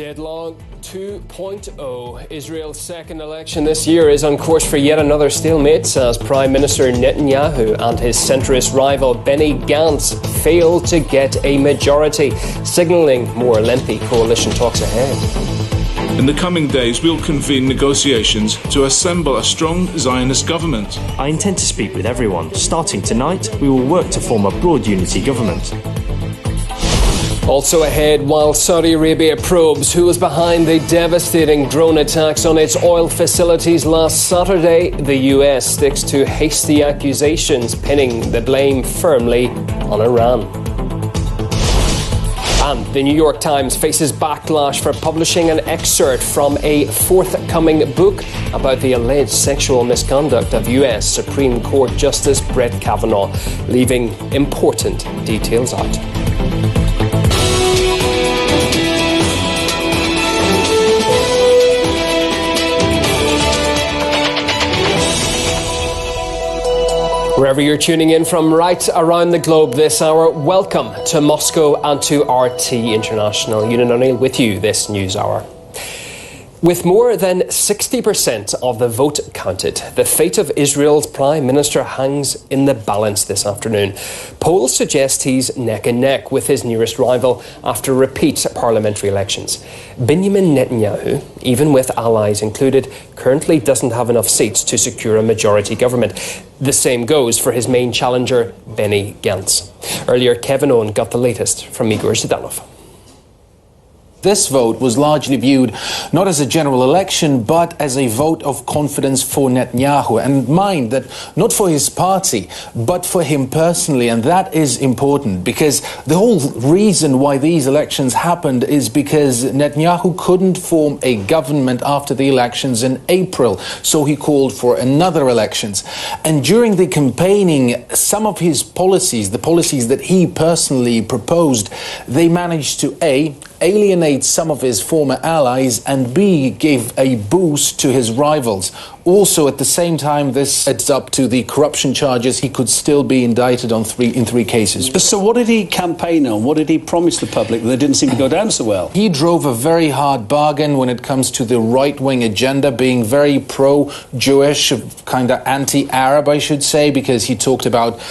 Deadlock 2.0. Israel's second election this year is on course for yet another stalemate as Prime Minister Netanyahu and his centrist rival Benny Gantz fail to get a majority, signalling more lengthy coalition talks ahead. In the coming days, we'll convene negotiations to assemble a strong Zionist government. I intend to speak with everyone. Starting tonight, we will work to form a broad unity government. Also ahead, while Saudi Arabia probes who was behind the devastating drone attacks on its oil facilities last Saturday, the US sticks to hasty accusations, pinning the blame firmly on Iran. And the New York Times faces backlash for publishing an excerpt from a forthcoming book about the alleged sexual misconduct of US Supreme Court Justice Brett Kavanaugh, leaving important details out. Wherever you're tuning in from right around the globe this hour, welcome to Moscow and to RT International. Ewan O'Neill with you this news hour. With more than 60% of the vote counted, the fate of Israel's Prime Minister hangs in the balance this afternoon. Polls suggest he's neck and neck with his nearest rival after repeat parliamentary elections. Benjamin Netanyahu, even with allies included, currently doesn't have enough seats to secure a majority government. The same goes for his main challenger, Benny Gantz. Earlier, Kevin Owen got the latest from Igor Zhdanov. This vote was largely viewed not as a general election, but as a vote of confidence for Netanyahu. And mind that not for his party, but for him personally. And that is important because the whole reason why these elections happened is because Netanyahu couldn't form a government after the elections in April. So he called for another elections. And during the campaigning, some of his policies, the policies that he personally proposed, they managed to alienate some of his former allies, and B, gave a boost to his rivals. Also, at the same time, this adds up to the corruption charges. He could still be indicted on in three cases. So what did he campaign on? What did he promise the public that didn't seem to go down so well? He drove a very hard bargain when it comes to the right-wing agenda, being very pro-Jewish, kind of anti-Arab, I should say, because he talked about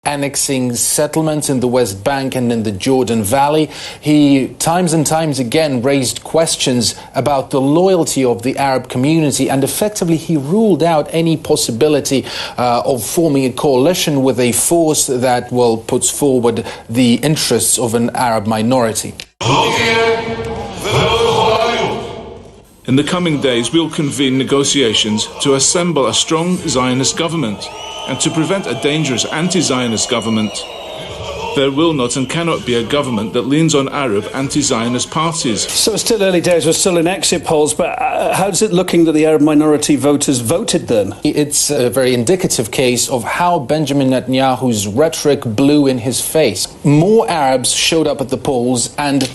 annexing settlements in the West Bank and in the Jordan Valley. He times and times again raised questions about the loyalty of the Arab community, and effectively he ruled out any possibility of forming a coalition with a force that, well, puts forward the interests of an Arab minority. In the coming days, we'll convene negotiations to assemble a strong Zionist government and to prevent a dangerous anti-Zionist government. There will not and cannot be a government that leans on Arab anti-Zionist parties. So it's still early days, we're still in exit polls, but how's it looking that the Arab minority voters voted then? It's a very indicative case of how Benjamin Netanyahu's rhetoric blew in his face. More Arabs showed up at the polls, and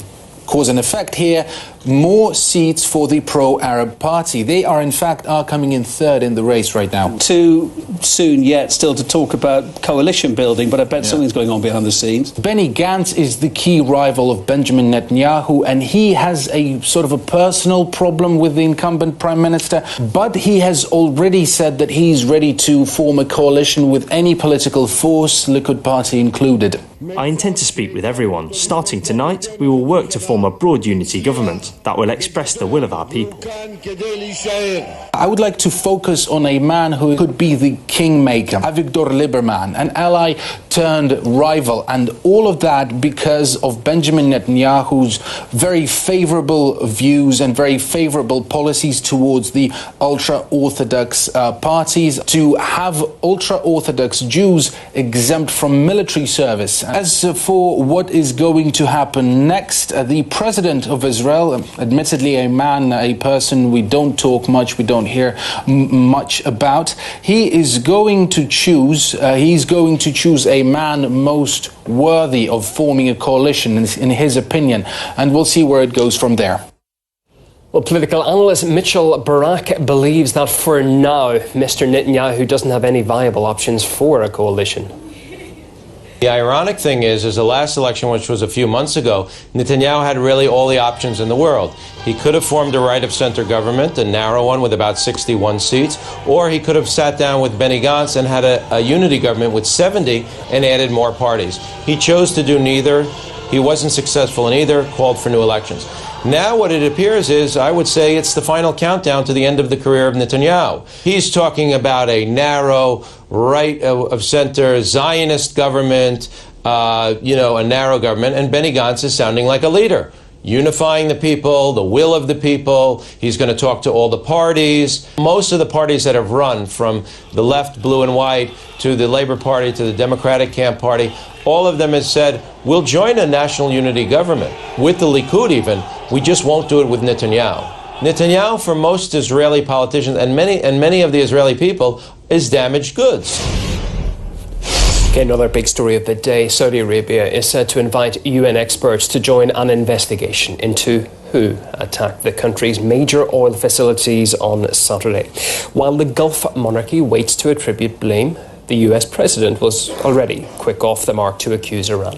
cause and effect here, more seats for the pro-Arab party. They are, in fact, coming in third in the race right now. Too soon yet still to talk about coalition building, but I bet something's going on behind the scenes. Benny Gantz is the key rival of Benjamin Netanyahu, and he has a sort of a personal problem with the incumbent prime minister, but he has already said that he's ready to form a coalition with any political force, Likud party included. I intend to speak with everyone. Starting tonight, we will work to form a broad unity government that will express the will of our people. I would like to focus on a man who could be the kingmaker, Avigdor Lieberman, an ally turned rival, and all of that because of Benjamin Netanyahu's very favorable views and very favorable policies towards the ultra-Orthodox parties, to have ultra-Orthodox Jews exempt from military service. As for what is going to happen next, the president of Israel, admittedly a person we don't talk much, we don't hear much about, he is going to choose a man most worthy of forming a coalition, in his opinion, and we'll see where it goes from there. Well, political analyst Mitchell Barak believes that for now, Mr. Netanyahu doesn't have any viable options for a coalition. The ironic thing is the last election, which was a few months ago, Netanyahu had really all the options in the world. He could have formed a right-of-center government, a narrow one with about 61 seats, or he could have sat down with Benny Gantz and had a unity government with 70 and added more parties. He chose to do neither. He wasn't successful in either, called for new elections. Now what it appears is, I would say, it's the final countdown to the end of the career of Netanyahu. He's talking about a narrow, right-of-center Zionist government, a narrow government, and Benny Gantz is sounding like a leader, unifying the people, the will of the people. He's going to talk to all the parties. Most of the parties that have run, from the left, blue and white, to the Labour Party, to the Democratic Camp Party, all of them have said, we'll join a national unity government, with the Likud even. We just won't do it with Netanyahu. Netanyahu, for most Israeli politicians and many of the Israeli people, is damaged goods. Okay, another big story of the day. Saudi Arabia is said to invite UN experts to join an investigation into who attacked the country's major oil facilities on Saturday. While the Gulf monarchy waits to attribute blame, the US president was already quick off the mark to accuse Iran.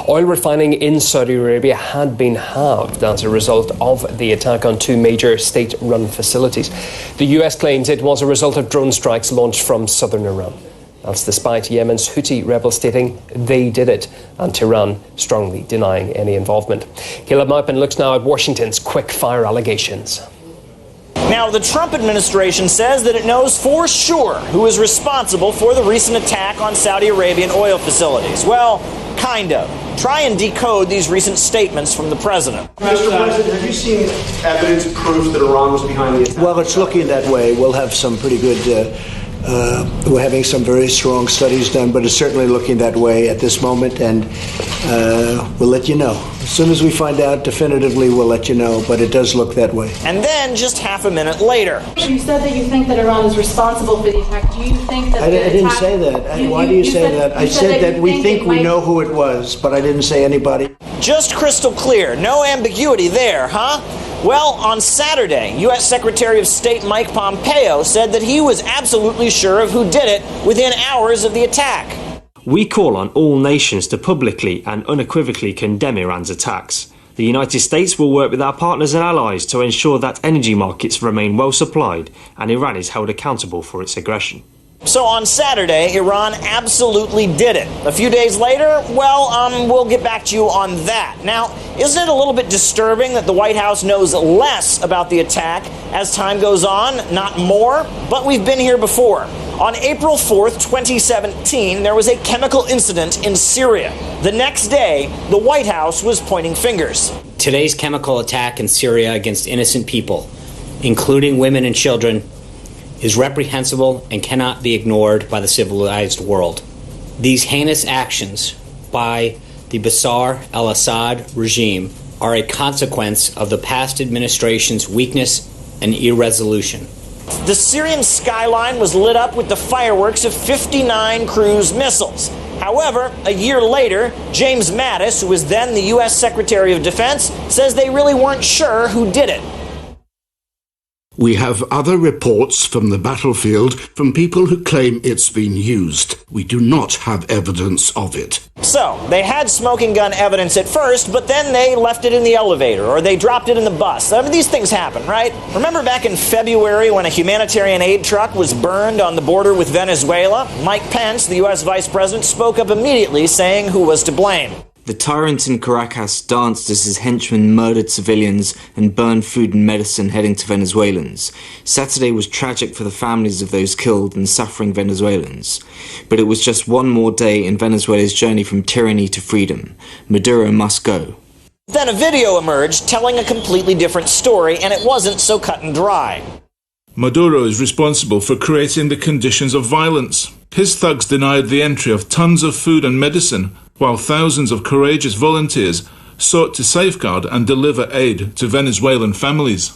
Oil refining in Saudi Arabia had been halved as a result of the attack on two major state-run facilities. The US claims it was a result of drone strikes launched from southern Iran. That's despite Yemen's Houthi rebels stating they did it, and Tehran strongly denying any involvement. Caleb Maupin looks now at Washington's quick-fire allegations. Now, the Trump administration says that it knows for sure who is responsible for the recent attack on Saudi Arabian oil facilities. Well, kind of. Try and decode these recent statements from the president. Mr. President, have you seen evidence, proof that Iran was behind the attack? Well, it's looking that way. We'll have some pretty good, we're having some very strong studies done, but it's certainly looking that way at this moment, and we'll let you know. As soon as we find out definitively, we'll let you know, but it does look that way. And then, just half a minute later. You said that you think that Iran is responsible for the attack. Do you think that I didn't say that. Why do you say that? I said that we think we know who it was, but I didn't say anybody. Just crystal clear. No ambiguity there, huh? Well, on Saturday, U.S. Secretary of State Mike Pompeo said that he was absolutely sure of who did it within hours of the attack. We call on all nations to publicly and unequivocally condemn Iran's attacks. The United States will work with our partners and allies to ensure that energy markets remain well supplied and Iran is held accountable for its aggression. So on Saturday, Iran absolutely did it. A few days later, we'll get back to you on that. Now, isn't it a little bit disturbing that the White House knows less about the attack as time goes on, not more? But we've been here before. On April 4th, 2017, there was a chemical incident in Syria. The next day, the White House was pointing fingers. Today's chemical attack in Syria against innocent people, including women and children, is reprehensible and cannot be ignored by the civilized world. These heinous actions by the Bashar al-Assad regime are a consequence of the past administration's weakness and irresolution. The Syrian skyline was lit up with the fireworks of 59 cruise missiles. However, a year later, James Mattis, who was then the U.S. Secretary of Defense, says they really weren't sure who did it. We have other reports from the battlefield from people who claim it's been used. We do not have evidence of it. So, they had smoking gun evidence at first, but then they left it in the elevator, or they dropped it in the bus. I mean, these things happen, right? Remember back in February when a humanitarian aid truck was burned on the border with Venezuela? Mike Pence, the U.S. Vice President, spoke up immediately saying who was to blame. The tyrant in Caracas danced as his henchmen murdered civilians and burned food and medicine heading to Venezuelans. Saturday was tragic for the families of those killed and suffering Venezuelans. But it was just one more day in Venezuela's journey from tyranny to freedom. Maduro must go. Then a video emerged telling a completely different story, and it wasn't so cut and dry. Maduro is responsible for creating the conditions of violence. His thugs denied the entry of tons of food and medicine, while thousands of courageous volunteers sought to safeguard and deliver aid to Venezuelan families.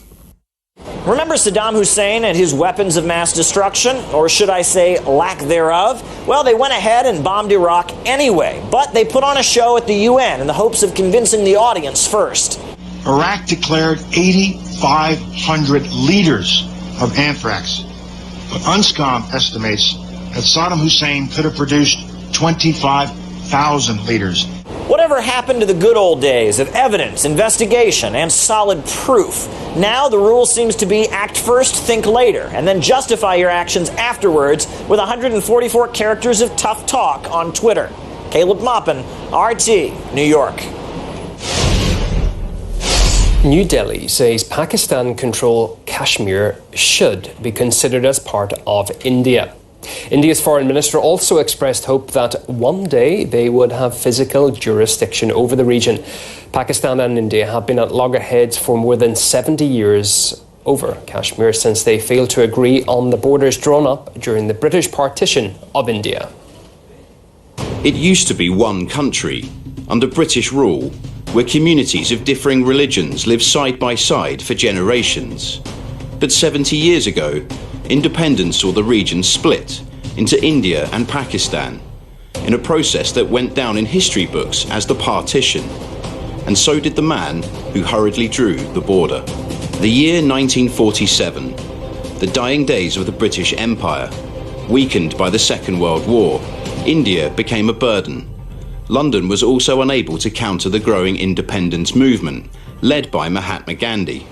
Remember Saddam Hussein and his weapons of mass destruction, or should I say lack thereof? Well, they went ahead and bombed Iraq anyway, but they put on a show at the UN in the hopes of convincing the audience first. Iraq declared 8,500 liters of anthrax, but UNSCOM estimates that Saddam Hussein could have produced 25,000 80,000 liters. Whatever happened to the good old days of evidence, investigation, and solid proof? Now the rule seems to be act first, think later, and then justify your actions afterwards with 144 characters of tough talk on Twitter. Caleb Maupin, RT, New York. New Delhi says Pakistan-controlled Kashmir should be considered as part of India. India's foreign minister also expressed hope that one day they would have physical jurisdiction over the region. Pakistan and India have been at loggerheads for more than 70 years over Kashmir since they failed to agree on the borders drawn up during the British partition of India. It used to be one country, under British rule, where communities of differing religions lived side by side for generations. But 70 years ago, independence saw the region split into India and Pakistan in a process that went down in history books as the partition. And so did the man who hurriedly drew the border. The year 1947, the dying days of the British Empire. Weakened by the Second World War, India became a burden. London was also unable to counter the growing independence movement, led by Mahatma Gandhi.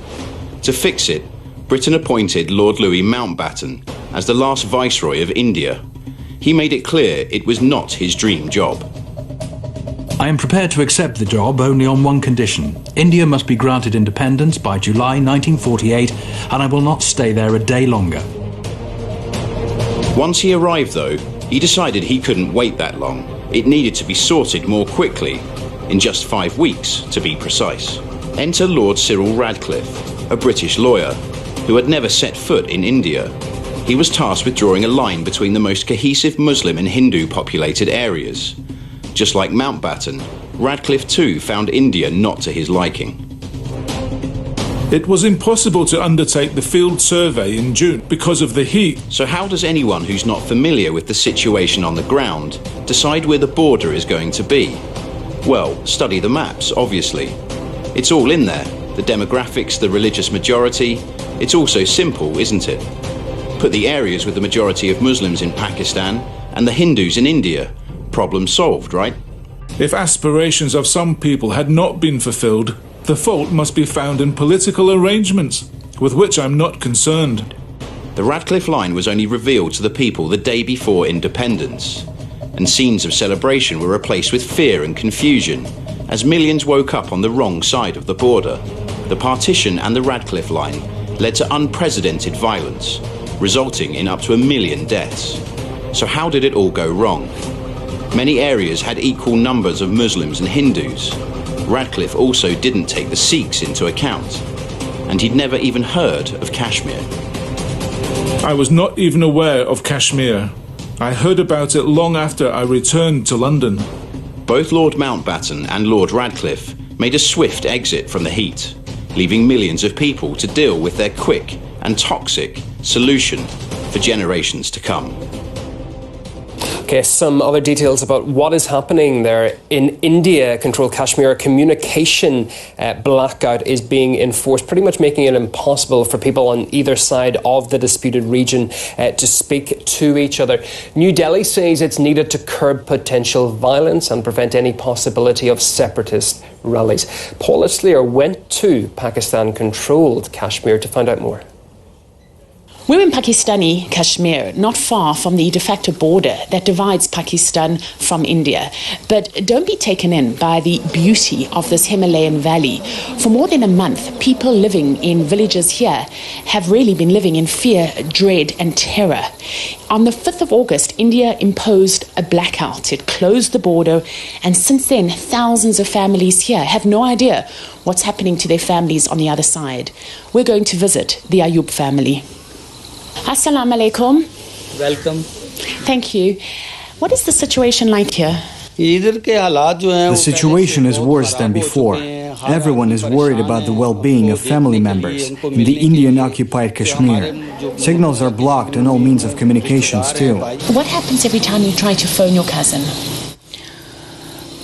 To fix it, Britain appointed Lord Louis Mountbatten as the last Viceroy of India. He made it clear it was not his dream job. I am prepared to accept the job only on one condition. India must be granted independence by July 1948, and I will not stay there a day longer. Once he arrived, though, he decided he couldn't wait that long. It needed to be sorted more quickly, in just 5 weeks, to be precise. Enter Lord Cyril Radcliffe, a British lawyer who had never set foot in India. He was tasked with drawing a line between the most cohesive Muslim and Hindu populated areas. Just like Mountbatten, Radcliffe too found India not to his liking. It was impossible to undertake the field survey in June because of the heat. So how does anyone who's not familiar with the situation on the ground decide where the border is going to be? Well, study the maps, obviously. It's all in there. The demographics, the religious majority. It's all so simple, isn't it? Put the areas with the majority of Muslims in Pakistan and the Hindus in India. Problem solved, right? If aspirations of some people had not been fulfilled, the fault must be found in political arrangements, with which I'm not concerned. The Radcliffe line was only revealed to the people the day before independence, and scenes of celebration were replaced with fear and confusion as millions woke up on the wrong side of the border. The partition and the Radcliffe line led to unprecedented violence, resulting in up to 1 million deaths. So how did it all go wrong? Many areas had equal numbers of Muslims and Hindus. Radcliffe also didn't take the Sikhs into account, and he'd never even heard of Kashmir. I was not even aware of Kashmir. I heard about it long after I returned to London. Both Lord Mountbatten and Lord Radcliffe made a swift exit from the heat, leaving millions of people to deal with their quick and toxic solution for generations to come. Okay, some other details about what is happening there. In India-controlled Kashmir, a communication blackout is being enforced, pretty much making it impossible for people on either side of the disputed region to speak to each other. New Delhi says it's needed to curb potential violence and prevent any possibility of separatist rallies. Paul Islier went to Pakistan-controlled Kashmir to find out more. We're in Pakistani Kashmir, not far from the de facto border that divides Pakistan from India. But don't be taken in by the beauty of this Himalayan valley. For more than a month, people living in villages here have really been living in fear, dread and terror. On the 5th of August, India imposed a blackout. It closed the border, and since then, thousands of families here have no idea what's happening to their families on the other side. We're going to visit the Ayub family. Assalamu alaikum. Welcome. Thank you. What is the situation like here? The situation is worse than before. Everyone is worried about the well-being of family members in the Indian-occupied Kashmir. Signals are blocked and all means of communications too. What happens every time you try to phone your cousin?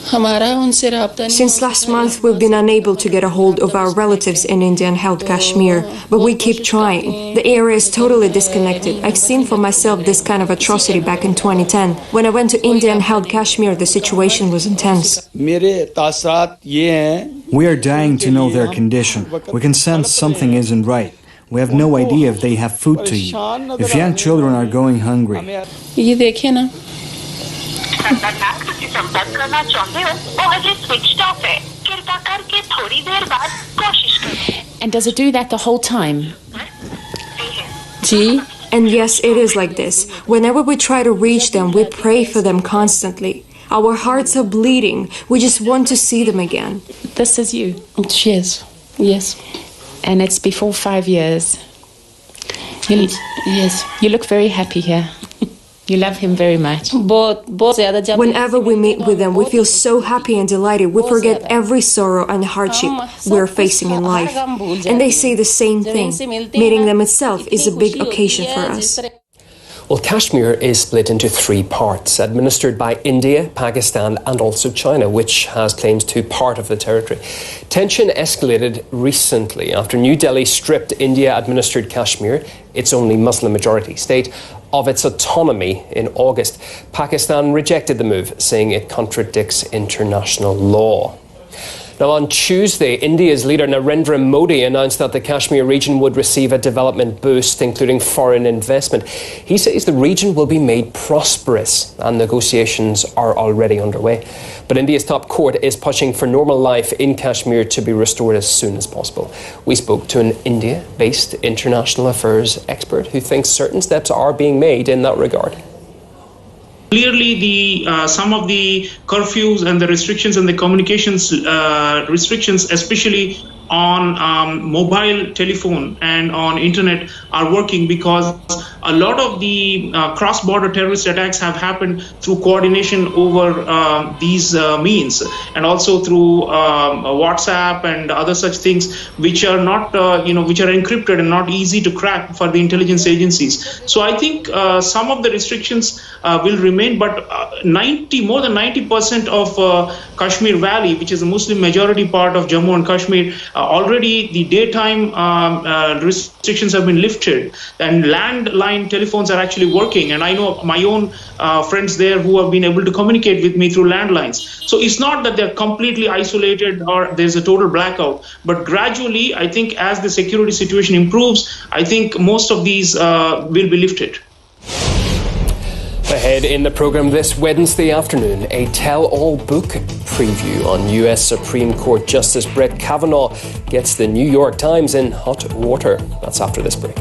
Since last month, we've been unable to get a hold of our relatives in Indian-held Kashmir, but we keep trying. The area is totally disconnected. I've seen for myself this kind of atrocity back in 2010. When I went to Indian-held Kashmir, the situation was intense. We are dying to know their condition. We can sense something isn't right. We have no idea if they have food to eat, if young children are going hungry. And does it do that the whole time? And yes, it is like this. Whenever we try to reach them, we pray for them constantly. Our hearts are bleeding. We just want to see them again. This is you? Yes. Yes. And it's before 5 years. Yes. You look very happy here. You love him very much. Whenever we meet with them, we feel so happy and delighted. We forget every sorrow and hardship we're facing in life. And they say the same thing. Meeting them itself is a big occasion for us. Well, Kashmir is split into 3 parts, administered by India, Pakistan and also China, which has claims to part of the territory. Tension escalated recently after New Delhi stripped India-administered Kashmir, its only Muslim-majority state, of its autonomy in August. Pakistan rejected the move, saying it contradicts international law. Now, on Tuesday, India's leader Narendra Modi announced that the Kashmir region would receive a development boost, including foreign investment. He says the region will be made prosperous, and negotiations are already underway. But India's top court is pushing for normal life in Kashmir to be restored as soon as possible. We spoke to an India-based international affairs expert who thinks certain steps are being made in that regard. Clearly, some of the curfews and the restrictions and the communications restrictions, especially on mobile telephone and on internet, are working because a lot of the cross-border terrorist attacks have happened through coordination over these means, and also through WhatsApp and other such things, which are not, which are encrypted and not easy to crack for the intelligence agencies. So I think some of the restrictions will remain, but more than 90% of Kashmir Valley, which is a Muslim majority part of Jammu and Kashmir, already the daytime restrictions have been lifted, and landline telephones are actually working. And I know my own friends there who have been able to communicate with me through landlines. So it's not that they're completely isolated or there's a total blackout, but gradually, I think as the security situation improves, I think most of these will be lifted. Ahead in the programme this Wednesday afternoon, a tell-all book preview on US Supreme Court Justice Brett Kavanaugh gets the New York Times in hot water. That's after this break.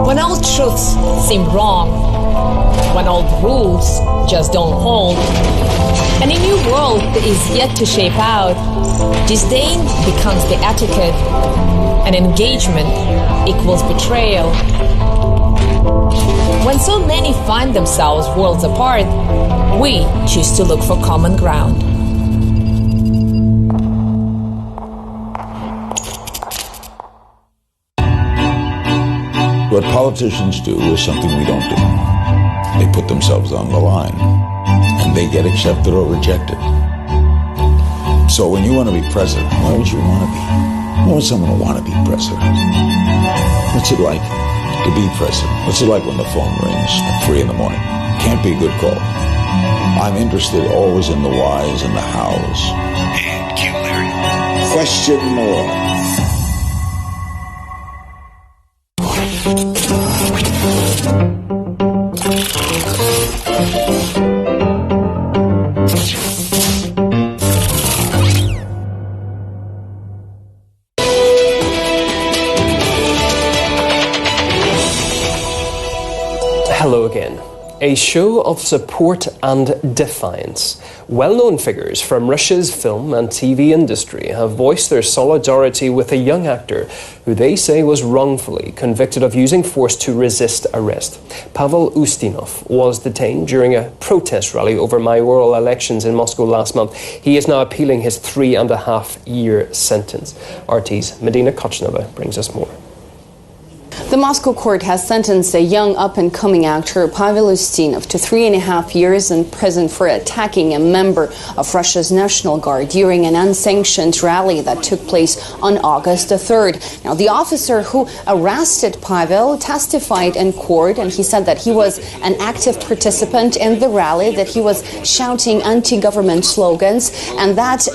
When old truths seem wrong, when old rules just don't hold, and a new world is yet to shape out, disdain becomes the etiquette, and engagement equals betrayal. When so many find themselves worlds apart, we choose to look for common ground. What politicians do is something we don't do. They put themselves on the line, and they get accepted or rejected. So when you want to be president, why would you want to be? Why would someone want to be president? What's it like to be president? What's it like when the phone rings at 3 in the morning? Can't be a good call. I'm interested always in the whys and the hows. And King Larry. Question more. Hello again. A show of support and defiance. Well-known figures from Russia's film and TV industry have voiced their solidarity with a young actor who they say was wrongfully convicted of using force to resist arrest. Pavel Ustinov was detained during a protest rally over mayoral elections in Moscow last month. He is now appealing his 3.5-year sentence. RT's Medina Kochnova brings us more. The Moscow court has sentenced a young up-and-coming actor, Pavel Ustinov, to 3.5 years in prison for attacking a member of Russia's National Guard during an unsanctioned rally that took place on August the 3rd. Now, the officer who arrested Pavel testified in court, and he said that he was an active participant in the rally, that he was shouting anti-government slogans, and that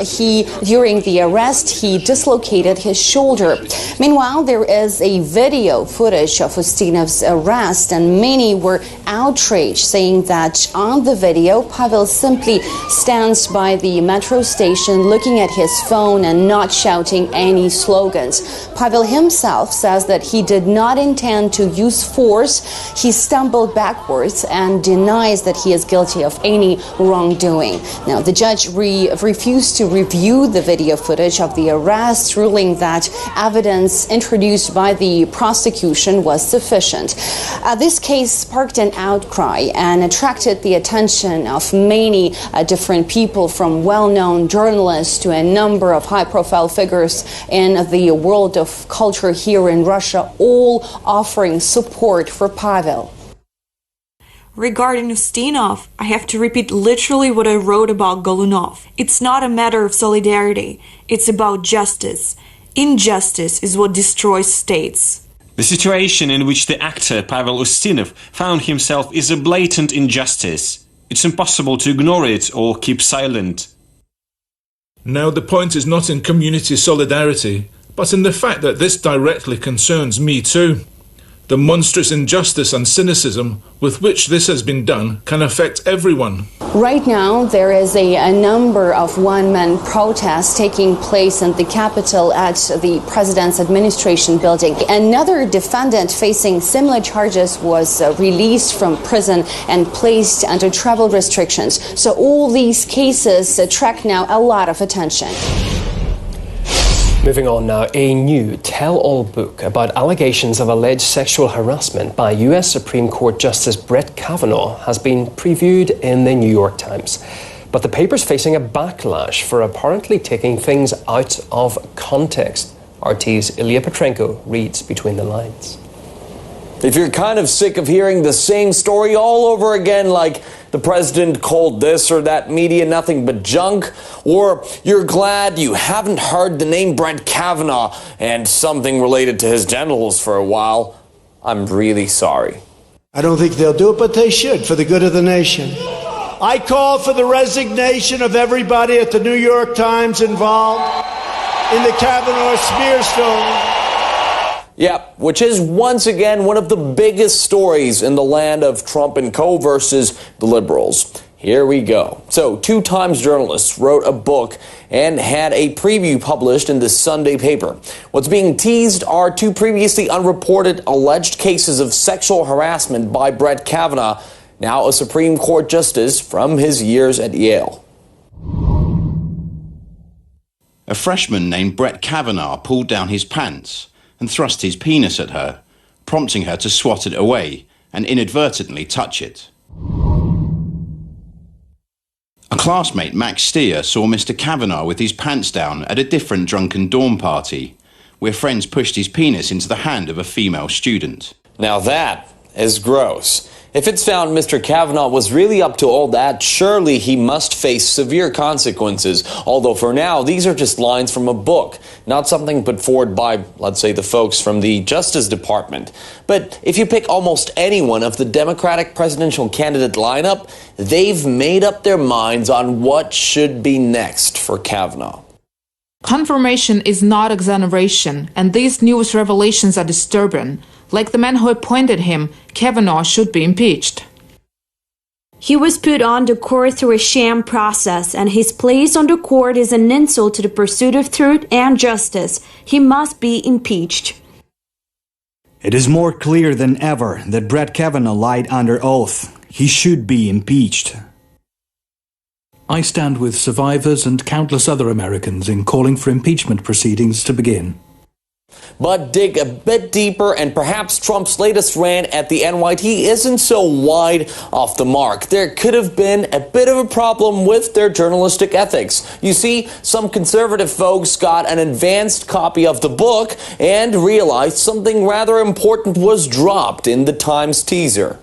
during the arrest, he dislocated his shoulder. Meanwhile, there is a video footage of Ustinov's arrest, and many were outraged, saying that on the video, Pavel simply stands by the metro station looking at his phone and not shouting any slogans. Pavel himself says that he did not intend to use force. He stumbled backwards and denies that he is guilty of any wrongdoing. Now, the judge refused to review the video footage of the arrest, ruling that evidence introduced by the prosecution was sufficient. This case sparked an outcry and attracted the attention of many different people, from well-known journalists to a number of high-profile figures in the world of culture here in Russia, all offering support for Pavel. Regarding Ustinov, I have to repeat literally what I wrote about Golunov. It's not a matter of solidarity, it's about justice. Injustice is what destroys states. The situation in which the actor Pavel Ustinov found himself is a blatant injustice. It's impossible to ignore it or keep silent. Now, the point is not in community solidarity, but in the fact that this directly concerns me too. The monstrous injustice and cynicism with which this has been done can affect everyone. Right now, there is a number of one-man protests taking place in the capital at the President's administration building. Another defendant facing similar charges was released from prison and placed under travel restrictions. So all these cases attract now a lot of attention. Moving on now, a new tell-all book about allegations of alleged sexual harassment by US Supreme Court Justice Brett Kavanaugh has been previewed in the New York Times. But the paper's facing a backlash for apparently taking things out of context. RT's Ilya Petrenko reads between the lines. If you're kind of sick of hearing the same story all over again, like the president called this or that media nothing but junk, or you're glad you haven't heard the name Brett Kavanaugh and something related to his genitals for a while, I'm really sorry. I don't think they'll do it, but they should, for the good of the nation. I call for the resignation of everybody at the New York Times involved in the Kavanaugh smear story. Yeah, which is once again one of the biggest stories in the land of Trump and co. versus the liberals. Here we go. So, 2 Times journalists wrote a book and had a preview published in the Sunday paper. What's being teased are 2 previously unreported alleged cases of sexual harassment by Brett Kavanaugh, now a Supreme Court justice from his years at Yale. A freshman named Brett Kavanaugh pulled down his pants and thrust his penis at her, prompting her to swat it away and inadvertently touch it. A classmate, Max Steer, saw Mr. Kavanaugh with his pants down at a different drunken dorm party, where friends pushed his penis into the hand of a female student. Now that is gross. If it's found Mr. Kavanaugh was really up to all that, surely he must face severe consequences. Although for now, these are just lines from a book, not something put forward by, let's say, the folks from the Justice Department. But if you pick almost anyone of the Democratic presidential candidate lineup, they've made up their minds on what should be next for Kavanaugh. Confirmation is not exoneration, and these news revelations are disturbing. Like the man who appointed him, Kavanaugh should be impeached. He was put on the court through a sham process, and his place on the court is an insult to the pursuit of truth and justice. He must be impeached. It is more clear than ever that Brett Kavanaugh lied under oath. He should be impeached. I stand with survivors and countless other Americans in calling for impeachment proceedings to begin. But dig a bit deeper, and perhaps Trump's latest rant at the NYT isn't so wide off the mark. There could have been a bit of a problem with their journalistic ethics. You see, some conservative folks got an advanced copy of the book and realized something rather important was dropped in the Times teaser.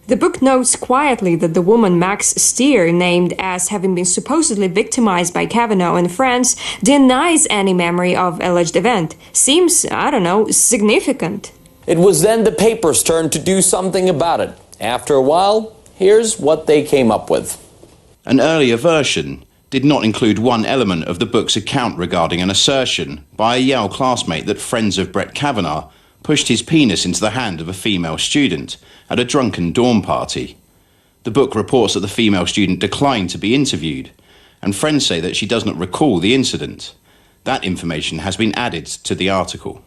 The book notes quietly that the woman Max Stier, named as having been supposedly victimized by Kavanaugh in France, denies any memory of alleged event. Seems, significant. It was then the paper's turn to do something about it. After a while, here's what they came up with. An earlier version did not include one element of the book's account regarding an assertion by a Yale classmate that friends of Brett Kavanaugh pushed his penis into the hand of a female student at a drunken dorm party. The book reports that the female student declined to be interviewed, and friends say that she does not recall the incident. That information has been added to the article.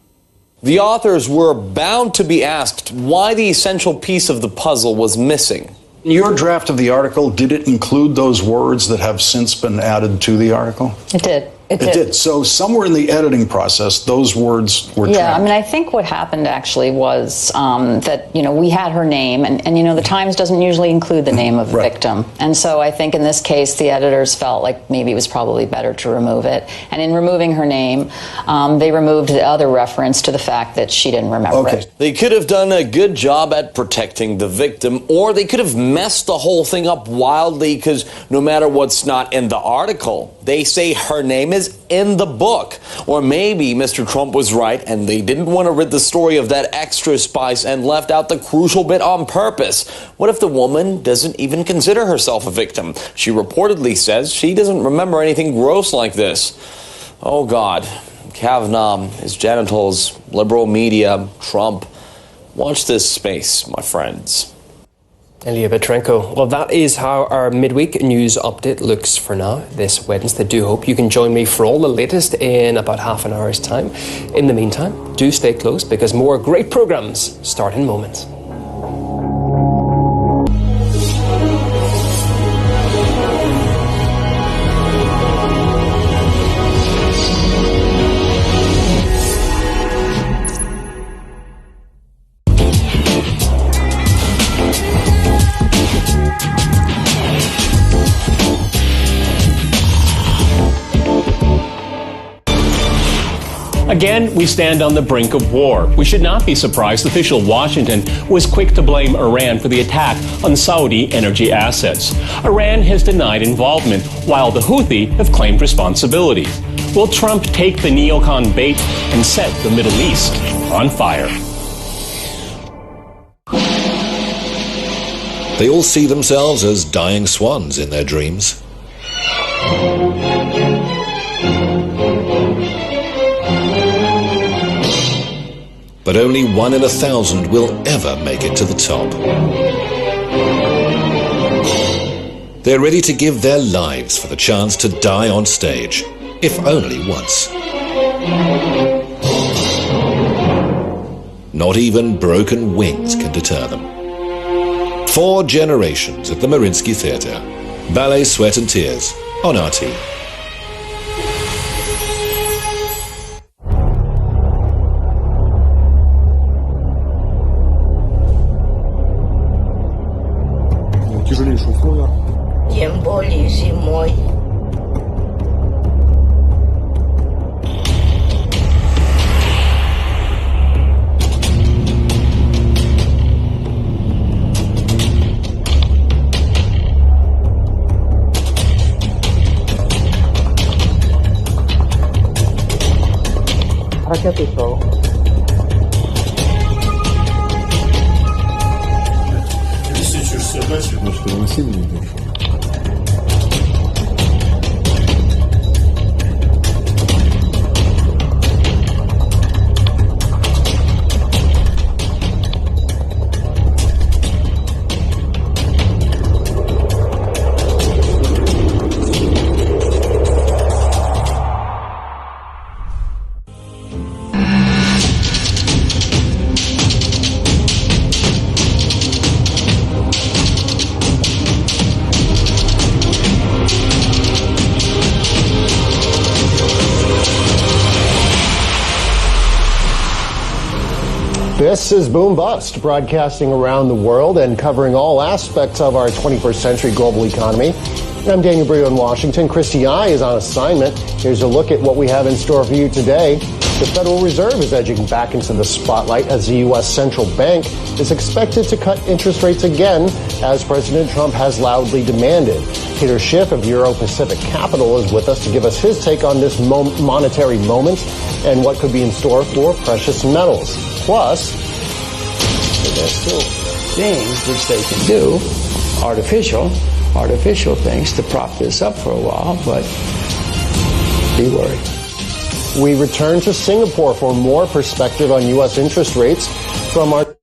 The authors were bound to be asked why the essential piece of the puzzle was missing. Your draft of the article, did it include those words that have since been added to the article? It did. It did. So somewhere in the editing process, those words were Yeah, tracked. I think what happened actually was that, we had her name, and the Times doesn't usually include the name of the victim. And so I think in this case, the editors felt like maybe it was probably better to remove it. And in removing her name, they removed the other reference to the fact that she didn't remember it. They could have done a good job at protecting the victim, or they could have messed the whole thing up wildly, because no matter what's not in the article, they say her name is in the book. Or maybe Mr. Trump was right and they didn't want to rid the story of that extra spice and left out the crucial bit on purpose. What if the woman doesn't even consider herself a victim? She reportedly says she doesn't remember anything gross like this. Oh God, Kavanaugh, his genitals, liberal media, Trump. Watch this space, my friends. Ilya Petrenko. Well, that is how our midweek news update looks for now this Wednesday. Do hope you can join me for all the latest in about half an hour's time. In the meantime, do stay close because more great programs start in moments. Again, we stand on the brink of war. We should not be surprised official Washington was quick to blame Iran for the attack on Saudi energy assets. Iran has denied involvement, while the Houthi have claimed responsibility. Will Trump take the neocon bait and set the Middle East on fire? They all see themselves as dying swans in their dreams. But only 1 in 1,000 will ever make it to the top. They're ready to give their lives for the chance to die on stage, if only once. Not even broken wings can deter them. 4 generations at the Mariinsky Theatre. Ballet, Sweat and Tears on RT. Тем более зимой. Ракеты шоу. Ну что, он сильный идет? This is Boom Bust, broadcasting around the world and covering all aspects of our 21st century global economy. I'm Daniel Brio in Washington. Christy I is on assignment. Here's a look at what we have in store for you today. The Federal Reserve is edging back into the spotlight as the U.S. Central Bank is expected to cut interest rates again, as President Trump has loudly demanded. Peter Schiff of Euro Pacific Capital is with us to give us his take on this monetary moment and what could be in store for precious metals. Plus, there's still things which they can do, artificial things to prop this up for a while, but be worried. We return to Singapore for more perspective on U.S. interest rates from our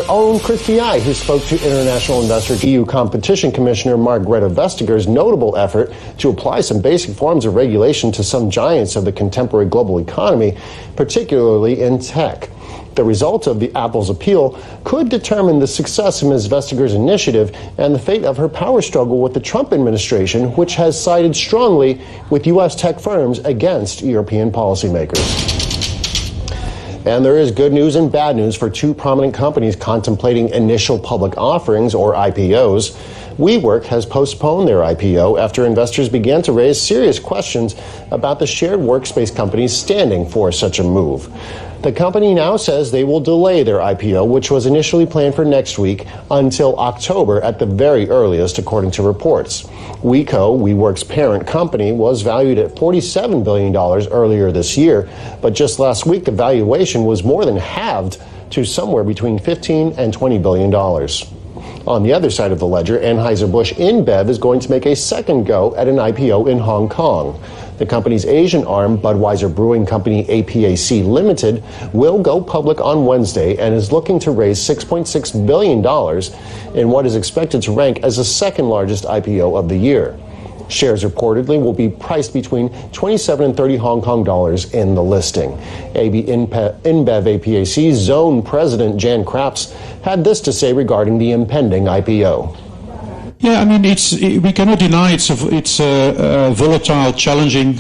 own Christy I, who spoke to international investor EU Competition Commissioner Margrethe Vestager's notable effort to apply some basic forms of regulation to some giants of the contemporary global economy, particularly in tech. The result of the Apple's appeal could determine the success of Ms. Vestager's initiative and the fate of her power struggle with the Trump administration, which has sided strongly with U.S. tech firms against European policymakers. And there is good news and bad news for two prominent companies contemplating initial public offerings, or IPOs. WeWork has postponed their IPO after investors began to raise serious questions about the shared workspace company's standing for such a move. The company now says they will delay their IPO, which was initially planned for next week, until October at the very earliest, according to reports. WeWork's parent company, was valued at $47 billion earlier this year, but just last week the valuation was more than halved to somewhere between $15 and $20 billion. On the other side of the ledger, Anheuser-Busch InBev is going to make a second go at an IPO in Hong Kong. The company's Asian arm, Budweiser Brewing Company APAC Limited, will go public on Wednesday and is looking to raise $6.6 billion in what is expected to rank as the second largest IPO of the year. Shares reportedly will be priced between 27 and 30 Hong Kong dollars in the listing. AB InBev APAC Zone President Jan Kraps had this to say regarding the impending IPO. Yeah, I mean, we cannot deny it's a volatile, challenging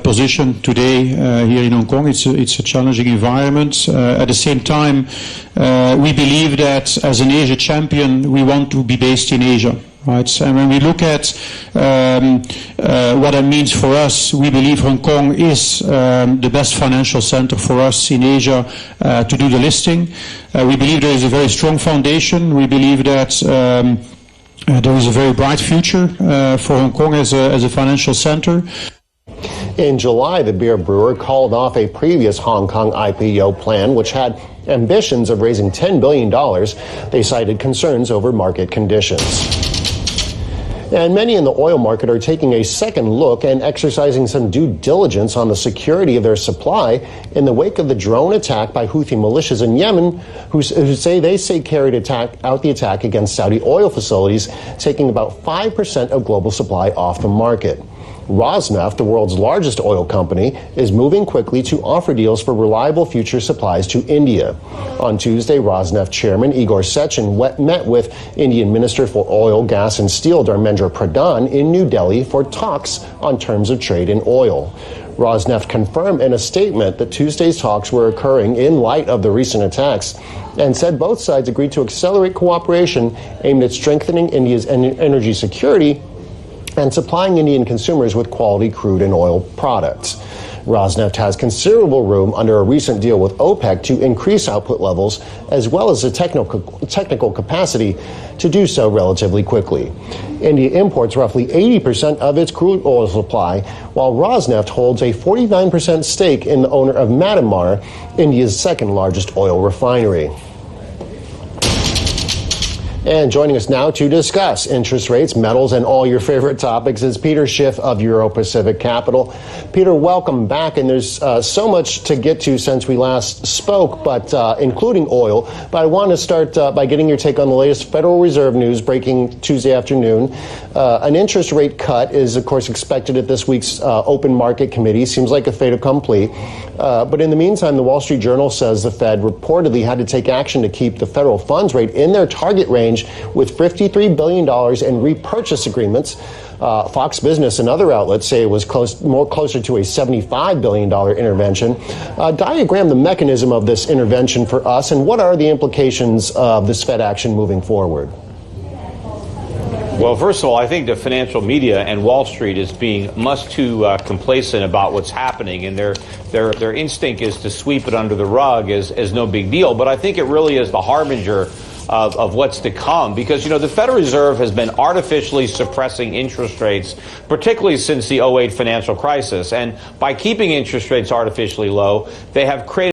position today here in Hong Kong. It's a challenging environment. At the same time, we believe that as an Asia champion, we want to be based in Asia. Right. And when we look at what that means for us, we believe Hong Kong is the best financial center for us in Asia to do the listing. We believe there is a very strong foundation. We believe that there is a very bright future for Hong Kong as a financial center. In July, the beer brewer called off a previous Hong Kong IPO plan, which had ambitions of raising $10 billion. They cited concerns over market conditions. And many in the oil market are taking a second look and exercising some due diligence on the security of their supply in the wake of the drone attack by Houthi militias in Yemen, who say carried out the attack against Saudi oil facilities, taking about 5% of global supply off the market. Rosneft, the world's largest oil company, is moving quickly to offer deals for reliable future supplies to India. On Tuesday, Rosneft chairman Igor Sechin met with Indian Minister for Oil, Gas and Steel Dharmendra Pradhan in New Delhi for talks on terms of trade in oil. Rosneft confirmed in a statement that Tuesday's talks were occurring in light of the recent attacks and said both sides agreed to accelerate cooperation aimed at strengthening India's energy security and supplying Indian consumers with quality crude and oil products. Rosneft has considerable room under a recent deal with OPEC to increase output levels as well as the technical capacity to do so relatively quickly. India imports roughly 80% of its crude oil supply, while Rosneft holds a 49% stake in the owner of Myanmar, India's second largest oil refinery. And joining us now to discuss interest rates, metals, and all your favorite topics is Peter Schiff of Euro Pacific Capital. Peter, welcome back. And there's so much to get to since we last spoke, but including oil. But I want to start by getting your take on the latest Federal Reserve news breaking Tuesday afternoon. An interest rate cut is, of course, expected at this week's open market committee. Seems like a fait accompli. But in the meantime, the Wall Street Journal says the Fed reportedly had to take action to keep the federal funds rate in their target range with $53 billion in repurchase agreements. Fox Business and other outlets say it was closer to a $75 billion intervention. Diagram the mechanism of this intervention for us, and what are the implications of this Fed action moving forward? Well, first of all, I think the financial media and Wall Street is being much too complacent about what's happening, and their instinct is to sweep it under the rug as no big deal. But I think it really is the harbinger of what's to come, because, you know, the Federal Reserve has been artificially suppressing interest rates, particularly since the 2008 financial crisis. And by keeping interest rates artificially low, they have created